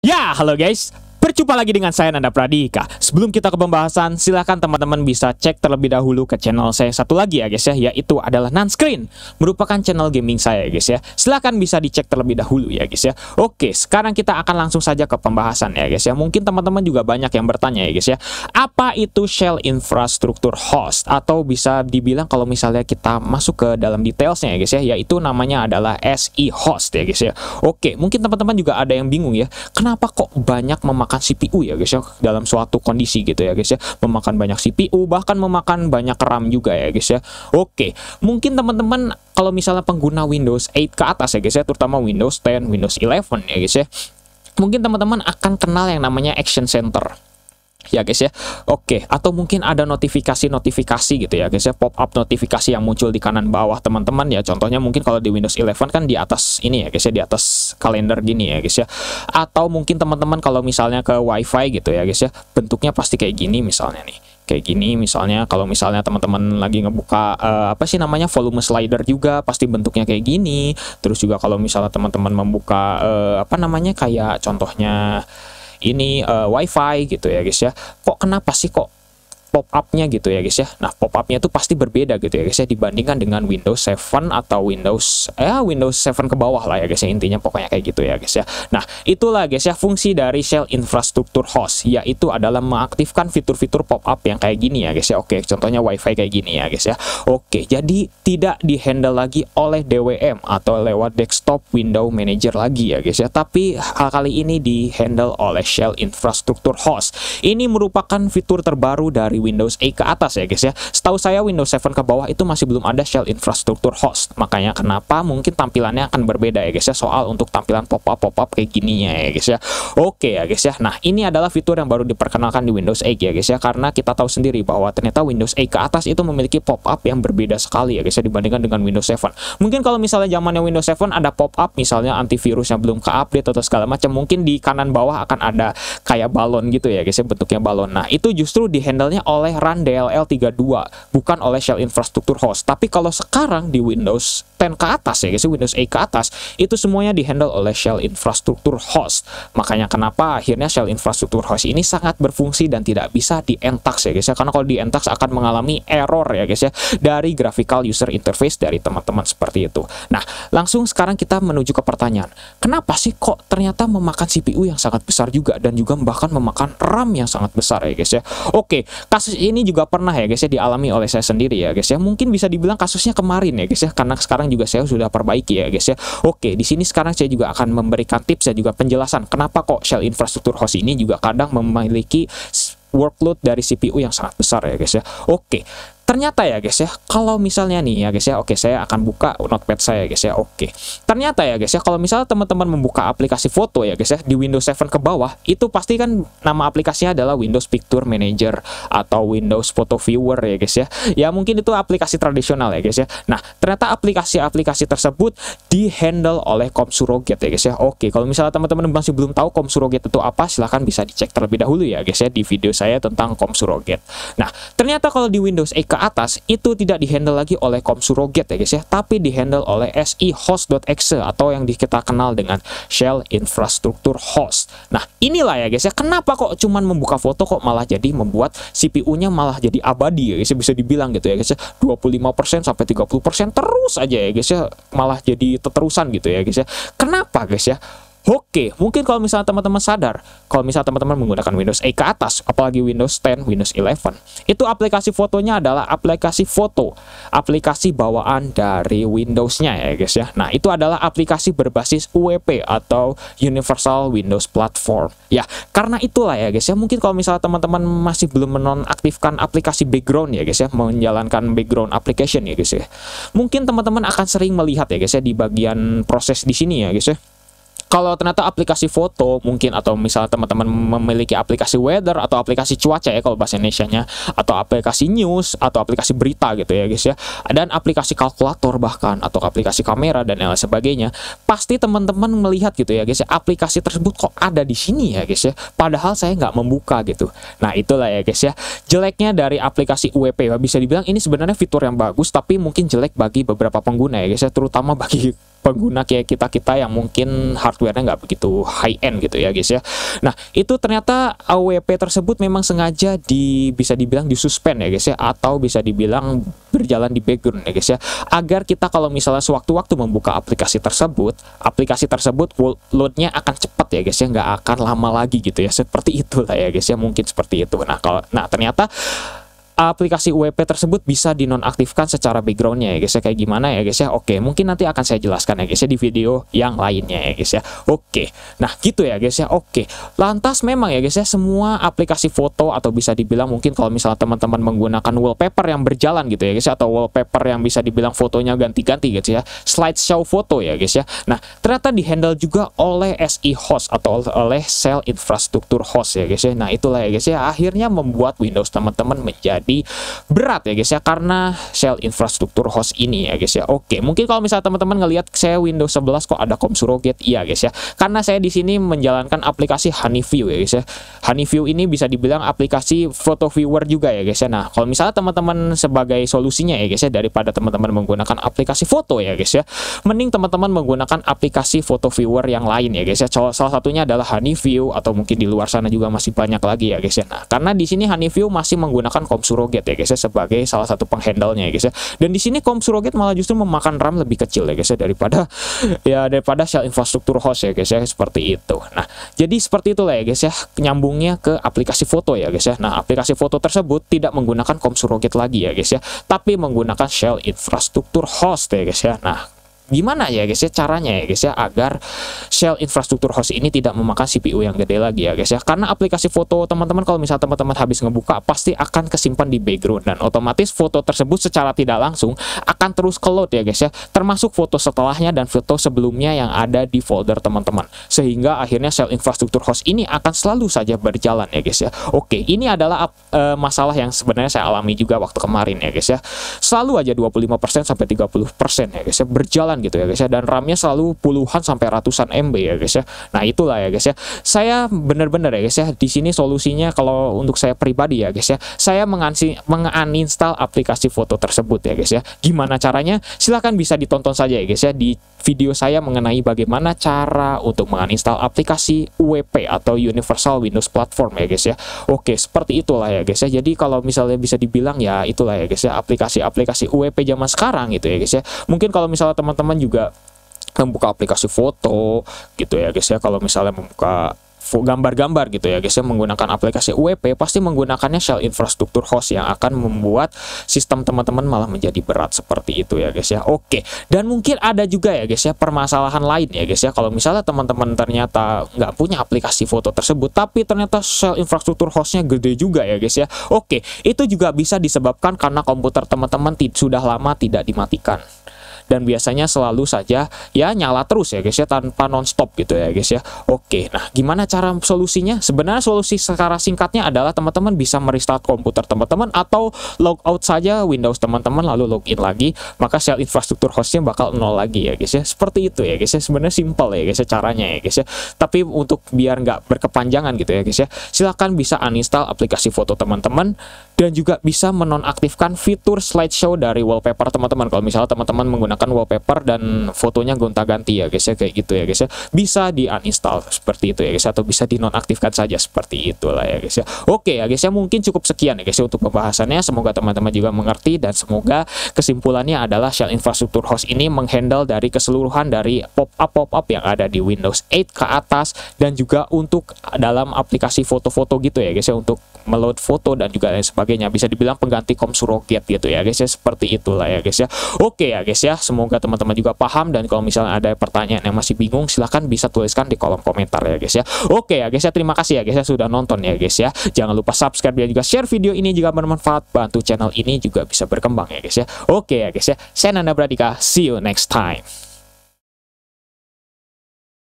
Ya, halo guys. Berjumpa lagi dengan saya Nanda Pradika. Sebelum kita ke pembahasan, silahkan teman-teman bisa cek terlebih dahulu ke channel saya satu lagi ya guys ya, yaitu adalah Nanscreen, merupakan channel gaming saya guys ya. Silahkan bisa dicek terlebih dahulu ya guys ya. Oke, sekarang kita akan langsung saja ke pembahasan ya guys ya. Mungkin teman-teman juga banyak yang bertanya ya guys ya, apa itu Shell Infrastructure Host? Atau bisa dibilang kalau misalnya kita masuk ke dalam detailsnya ya guys ya, yaitu namanya adalah SE Host ya guys ya. Oke, mungkin teman-teman juga ada yang bingung ya, kenapa kok banyak memakan CPU ya guys ya dalam suatu kondisi gitu ya guys ya, memakan banyak CPU, bahkan memakan banyak RAM juga ya guys ya. Oke, mungkin teman-teman kalau misalnya pengguna Windows 8 ke atas ya guys ya, terutama Windows 10, Windows 11 ya guys ya, mungkin teman-teman akan kenal yang namanya Action Center ya guys ya. Oke, atau mungkin ada notifikasi-notifikasi gitu ya guys ya, pop-up notifikasi yang muncul di kanan bawah teman-teman ya. Contohnya mungkin kalau di Windows 11 kan di atas ini ya guys ya, di atas kalender gini ya guys ya. Atau mungkin teman-teman kalau misalnya ke WiFi gitu ya guys ya, bentuknya pasti kayak gini misalnya nih. Kayak gini misalnya, kalau misalnya teman-teman lagi ngebuka apa sih namanya, volume slider juga pasti bentuknya kayak gini. Terus juga kalau misalnya teman-teman membuka apa namanya, kayak contohnya ini WiFi gitu ya guys ya, kok kenapa sih kok pop-up-nya gitu ya guys ya. Nah, pop-up-nya tuh pasti berbeda gitu ya guys ya, dibandingkan dengan Windows 7 atau Windows 7 ke bawah lah ya guys ya, intinya pokoknya kayak gitu ya guys ya. Nah, itulah guys ya fungsi dari Shell Infrastructure Host, yaitu adalah mengaktifkan fitur-fitur pop-up yang kayak gini ya guys ya. Oke, contohnya WiFi kayak gini ya guys ya. Oke, jadi tidak di-handle lagi oleh DWM atau lewat desktop window manager lagi ya guys ya, tapi hal kali ini di-handle oleh Shell Infrastructure Host. Ini merupakan fitur terbaru dari Windows 8 ke atas ya guys ya. Setahu saya Windows 7 ke bawah itu masih belum ada Shell Infrastructure Host. Makanya kenapa mungkin tampilannya akan berbeda ya guys ya, soal untuk tampilan pop-up kayak gininya ya guys ya. Oke ya guys ya. Nah, ini adalah fitur yang baru diperkenalkan di Windows 8 ya guys ya, karena kita tahu sendiri bahwa ternyata Windows 8 ke atas itu memiliki pop-up yang berbeda sekali ya guys ya, dibandingkan dengan Windows 7. Mungkin kalau misalnya zamannya Windows 7 ada pop-up misalnya antivirusnya belum ke-update atau segala macam, mungkin di kanan bawah akan ada kayak balon gitu ya guys ya, bentuknya balon. Nah, itu justru di-handle-nya oleh Run DLL 32, bukan oleh Shell Infrastructure Host. Tapi kalau sekarang di Windows 10 ke atas ya guys, Windows 8 ke atas, itu semuanya di-handle oleh Shell Infrastructure Host. Makanya kenapa akhirnya Shell Infrastructure Host ini sangat berfungsi dan tidak bisa di-entax ya guys ya, karena kalau di-entax akan mengalami error ya guys ya, dari graphical user interface dari teman-teman seperti itu. Nah, langsung sekarang kita menuju ke pertanyaan, kenapa sih kok ternyata memakan CPU yang sangat besar juga, dan juga bahkan memakan RAM yang sangat besar ya guys ya. Oke, kasus ini juga pernah ya guys ya dialami oleh saya sendiri ya guys ya. Mungkin bisa dibilang kasusnya kemarin ya guys ya, karena sekarang juga saya sudah perbaiki ya guys ya. Oke, di sini sekarang saya juga akan memberikan tips dan juga penjelasan kenapa kok Shell Infrastructure Host ini juga kadang memiliki workload dari CPU yang sangat besar ya guys ya. Oke, ternyata ya guys ya, kalau misalnya nih ya guys ya, oke saya akan buka notepad saya guys ya. Oke, ternyata ya guys ya, kalau misalnya teman-teman membuka aplikasi foto ya guys ya di Windows 7 ke bawah, itu pasti kan nama aplikasinya adalah Windows Picture Manager atau Windows Photo Viewer ya guys ya. Ya mungkin itu aplikasi tradisional ya guys ya. Nah, ternyata aplikasi-aplikasi tersebut di-handle oleh COM Surrogate ya guys ya. Oke, kalau misalnya teman-teman masih belum tahu COM Surrogate itu apa, silahkan bisa dicek terlebih dahulu ya guys ya di video saya tentang COM Surrogate. Nah, ternyata kalau di Windows 8 ke atas itu tidak di-handle lagi oleh COM Surrogate ya guys ya, tapi di-handle oleh SE Host.exe atau yang kita kenal dengan Shell Infrastructure Host. Nah, inilah ya guys ya, kenapa kok cuman membuka foto kok malah jadi membuat CPU-nya malah jadi abadi ya guys ya, bisa dibilang gitu ya guys ya, 25% sampai 30% terus aja ya guys ya, malah jadi terusan gitu ya guys ya. Kenapa guys ya? Oke, mungkin kalau misalnya teman-teman sadar, kalau misalnya teman-teman menggunakan Windows 8 ke atas, apalagi Windows 10, Windows 11, itu aplikasi fotonya adalah aplikasi foto, aplikasi bawaan dari Windows-nya ya guys ya. Nah, itu adalah aplikasi berbasis UWP atau Universal Windows Platform. Ya, karena itulah ya guys ya, mungkin kalau misalnya teman-teman masih belum menonaktifkan aplikasi background ya guys ya, menjalankan background application ya guys ya, mungkin teman-teman akan sering melihat ya guys ya di bagian proses di sini ya guys ya, kalau ternyata aplikasi foto mungkin, atau misalnya teman-teman memiliki aplikasi weather atau aplikasi cuaca ya kalau bahasa Indonesianya, atau aplikasi news atau aplikasi berita gitu ya guys ya, dan aplikasi kalkulator bahkan, atau aplikasi kamera dan lain sebagainya, pasti teman-teman melihat gitu ya guys ya, aplikasi tersebut kok ada di sini ya guys ya, padahal saya nggak membuka gitu. Nah, itulah ya guys ya jeleknya dari aplikasi UWP. Bisa dibilang ini sebenarnya fitur yang bagus, tapi mungkin jelek bagi beberapa pengguna ya guys ya, terutama bagi pengguna kayak kita yang mungkin hardware-nya nggak begitu high end gitu ya guys ya. Nah itu ternyata AWP tersebut memang sengaja bisa dibilang disuspend ya guys ya, atau bisa dibilang berjalan di background ya guys ya, agar kita kalau misalnya sewaktu-waktu membuka aplikasi tersebut loadnya akan cepat ya guys ya, nggak akan lama lagi gitu ya, seperti itulah ya guys ya, mungkin seperti itu. Nah ternyata aplikasi UWP tersebut bisa dinonaktifkan secara backgroundnya ya guys ya. Kayak gimana ya guys ya? Oke, mungkin nanti akan saya jelaskan ya guys ya di video yang lainnya ya guys ya. Oke, nah gitu ya guys ya. Oke, lantas memang ya guys ya, semua aplikasi foto atau bisa dibilang mungkin kalau misalnya teman-teman menggunakan wallpaper yang berjalan gitu ya guys ya, atau wallpaper yang bisa dibilang fotonya ganti-ganti gitu ya, slideshow foto ya guys ya. Nah ternyata dihandle juga oleh SI host atau oleh Shell Infrastructure Host ya guys ya. Nah itulah ya guys ya, akhirnya membuat Windows teman-teman menjadi berat ya guys ya, karena Shell Infrastructure Host ini ya guys ya. Oke, mungkin kalau misalnya teman-teman ngelihat saya Windows 11 kok ada COM surrogate, iya guys ya, karena saya di sini menjalankan aplikasi Honeyview ya guys ya. Honeyview ini bisa dibilang aplikasi photo viewer juga ya guys ya. Nah kalau misalnya teman-teman sebagai solusinya ya guys ya, daripada teman-teman menggunakan aplikasi foto ya guys ya, mending teman-teman menggunakan aplikasi photo viewer yang lain ya guys ya. Salah satunya adalah Honeyview, atau mungkin di luar sana juga masih banyak lagi ya guys ya. Nah karena di sini Honeyview masih menggunakan COM surrogate ya guys ya, sebagai salah satu penghandle-nya ya guys ya. Dan di sini COM surrogate malah justru memakan RAM lebih kecil ya guys ya, daripada Shell Infrastructure Host ya guys ya, seperti itu. Nah jadi seperti itulah ya guys ya, nyambungnya ke aplikasi foto ya guys ya. Nah aplikasi foto tersebut tidak menggunakan COM surrogate lagi ya guys ya, tapi menggunakan Shell Infrastructure Host ya guys ya. Nah gimana ya guys ya caranya ya guys ya, agar Shell Infrastructure Host ini tidak memakan CPU yang gede lagi ya guys ya. Karena aplikasi foto teman-teman, kalau misalnya teman-teman habis ngebuka, pasti akan kesimpan di background, dan otomatis foto tersebut secara tidak langsung akan terus ke load ya guys ya, termasuk foto setelahnya dan foto sebelumnya yang ada di folder teman-teman, sehingga akhirnya Shell Infrastructure Host ini akan selalu saja berjalan ya guys ya. Oke, ini adalah masalah yang sebenarnya saya alami juga waktu kemarin ya guys ya. Selalu aja 25% sampai 30% ya guys ya berjalan gitu ya guys ya, dan RAM-nya selalu puluhan sampai ratusan MB ya guys ya. Nah itulah ya guys ya, saya bener-bener ya guys ya, di sini solusinya kalau untuk saya pribadi ya guys ya, saya menguninstall aplikasi foto tersebut ya guys ya. Gimana caranya? Silahkan bisa ditonton saja ya guys ya di video saya mengenai bagaimana cara untuk menguninstall aplikasi UWP atau Universal Windows Platform ya guys ya. Oke, seperti itulah ya guys ya. Jadi kalau misalnya bisa dibilang ya itulah ya guys ya, aplikasi-aplikasi UWP zaman sekarang gitu ya guys ya. Mungkin kalau misalnya teman-teman juga membuka aplikasi foto gitu ya guys ya, kalau misalnya membuka gambar-gambar gitu ya guys ya menggunakan aplikasi UWP, pasti menggunakannya Shell Infrastructure Host yang akan membuat sistem teman-teman malah menjadi berat seperti itu ya guys ya. Oke, dan mungkin ada juga ya guys ya permasalahan lain ya guys ya, kalau misalnya teman-teman ternyata nggak punya aplikasi foto tersebut, tapi ternyata Shell Infrastructure Hostnya gede juga ya guys ya. Oke, itu juga bisa disebabkan karena komputer teman-teman sudah lama tidak dimatikan, dan biasanya selalu saja ya nyala terus ya guys ya, tanpa nonstop gitu ya guys ya. Oke, nah gimana cara solusinya? Sebenarnya solusi secara singkatnya adalah teman-teman bisa merestart komputer teman-teman, atau logout saja Windows teman-teman lalu login lagi, maka Shell Infrastructure Hostnya bakal nol lagi ya guys ya. Seperti itu ya guys ya, sebenarnya simple ya guys ya caranya ya guys ya. Tapi untuk biar nggak berkepanjangan gitu ya guys ya, silahkan bisa uninstall aplikasi foto teman-teman, dan juga bisa menonaktifkan fitur slideshow dari wallpaper teman-teman. Kalau misalnya teman-teman menggunakan wallpaper dan fotonya gonta-ganti ya guys ya, kayak gitu ya guys ya, bisa di uninstall seperti itu ya guys, atau bisa dinonaktifkan saja seperti itulah ya guys ya. Oke ya guys ya, mungkin cukup sekian ya guys ya untuk pembahasannya. Semoga teman-teman juga mengerti, dan semoga kesimpulannya adalah Shell Infrastructure Host ini menghandle dari keseluruhan dari pop-up yang ada di Windows 8 ke atas, dan juga untuk dalam aplikasi foto-foto gitu ya guys ya, untuk meload foto dan juga lain sebagainya, bisa dibilang pengganti COM surrogate gitu ya guys ya, seperti itulah ya guys ya. Oke ya guys ya, semoga teman-teman juga paham, dan kalau misalnya ada pertanyaan yang masih bingung, silahkan bisa tuliskan di kolom komentar ya guys ya. Oke ya guys ya, terima kasih ya guys ya sudah nonton ya guys ya. Jangan lupa subscribe dan juga share video ini jika bermanfaat, bantu channel ini juga bisa berkembang ya guys ya. Oke ya guys ya, saya Nanda Pradika, see you next time.